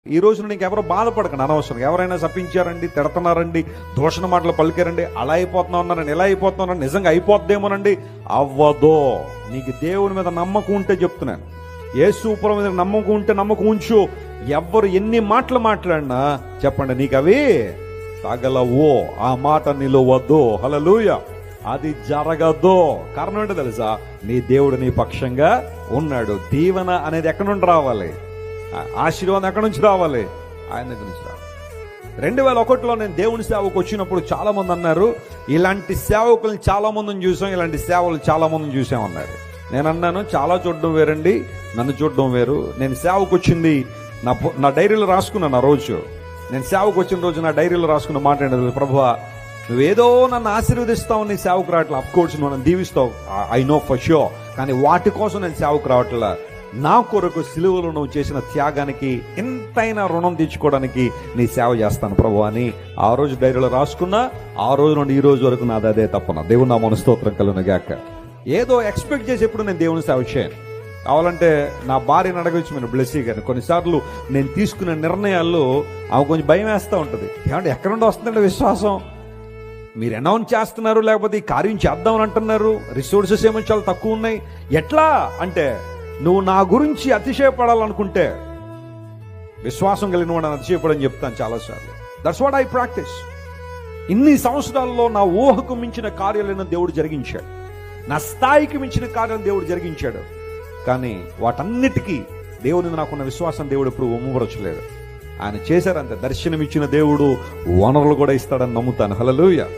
ఈ రోజున నీకు ఎవరో బాధపడకండి అనవసరం. ఎవరైనా శపించారండి, తిడుతున్నారండి, దూషణ మాటలు పలికారండి, అలా అయిపోతున్నా ఉన్నారండి, ఇలా అయిపోతున్నారండి, నిజంగా అయిపోద్దేమోనండి. అవ్వదో. నీకు దేవుని మీద నమ్మకం ఉంటే చెప్తున్నాను, యేసుప్రభు మీద నమ్మకం ఉంటే నమ్మకం ఉంచు. ఎవ్వరు ఎన్ని మాటలు మాట్లాడినా చెప్పండి, నీకు అవి తగలవో, ఆ మాట నిలవద్దు. హల్లెలూయా. అది జరగదు. కారణం ఏంటో తెలుసా? నీ దేవుడు నీ పక్షంగా ఉన్నాడు. దీవెన అనేది ఎక్కడి నుండి రావాలి? ఆశీర్వాదం ఎక్కడి నుంచి రావాలి? ఆయన దగ్గర నుంచి రావాలి. 2001లో నేను దేవుని సేవకు వచ్చినప్పుడు చాలా మంది అన్నారు, ఇలాంటి సేవకులను చాలా మందిని చూసాం, ఇలాంటి సేవలు చాలా మందిని చూసామన్నారు. నేను అన్నాను, చాలా చూడడం వేరండి, నన్ను చూడడం వేరు. నేను సేవకు వచ్చింది నా డైరీలో రాసుకున్నాను. ఆ రోజు నేను సేవకు వచ్చిన రోజు నా డైరీలో రాసుకున్న మాట ఏంటంటే, ప్రభువా నువ్వేదో నన్ను ఆశీర్వదిస్తావు, నీ సేవకు రావట్లే. అఫ్ కోర్స్ నువ్వు నన్ను దీవిస్తావు, ఐ నో ఫర్ ష్యూర్, కానీ వాటి కోసం నేను సేవకు రావట్లే. నా కొరకు సిలువలో నువ్వు చేసిన త్యాగానికి ఎంతైనా రుణం తీర్చుకోవడానికి నీ సేవ చేస్తాను ప్రభు అని ఆ రోజు డైరీలో రాసుకున్నా. ఆ రోజు నుండి ఈ రోజు వరకు నాది అదే తప్పన. దేవుని నామమున స్తోత్రం కలుగును గాక. ఏదో ఎక్స్పెక్ట్ చేసి ఎప్పుడు నేను దేవుని సేవ చేయను. కావాలంటే నా భార్యను అడగవచ్చు, మీరు బ్లెస్సీ గారిని. కొన్నిసార్లు నేను తీసుకునే నిర్ణయాల్లో ఆమె కొంచెం భయం వేస్తూ ఉంటుంది. ఏమంటే ఎక్కడ నుండి వస్తుందంటే విశ్వాసం? మీరు అనౌన్స్ చేస్తున్నారు, లేకపోతే ఈ కార్యం చేద్దామని అంటున్నారు, రిసోర్సెస్ ఏమో చాలా తక్కువ ఉన్నాయి, ఎట్లా అంటే, నువ్వు నా గురించి అతిశయపడాలనుకుంటే విశ్వాసం కలిగిన వాడు అతిశయపడని చెప్తాను చాలాసార్లు. That's what I practice. ఇన్ని సంవత్సరాల్లో నా ఊహకు మించిన కార్యాలను దేవుడు జరిగించాడు, నా స్థాయికి మించిన కార్యాలను దేవుడు జరిగించాడు. కానీ వాటన్నిటికీ దేవుని నాకున్న విశ్వాసం దేవుడు ఎప్పుడు ఒమ్ముపరచలేదు. ఆయన చేశారంతే. దర్శనం ఇచ్చిన దేవుడు వనరులు కూడా ఇస్తాడని నమ్ముతాను. హల్లెలూయా.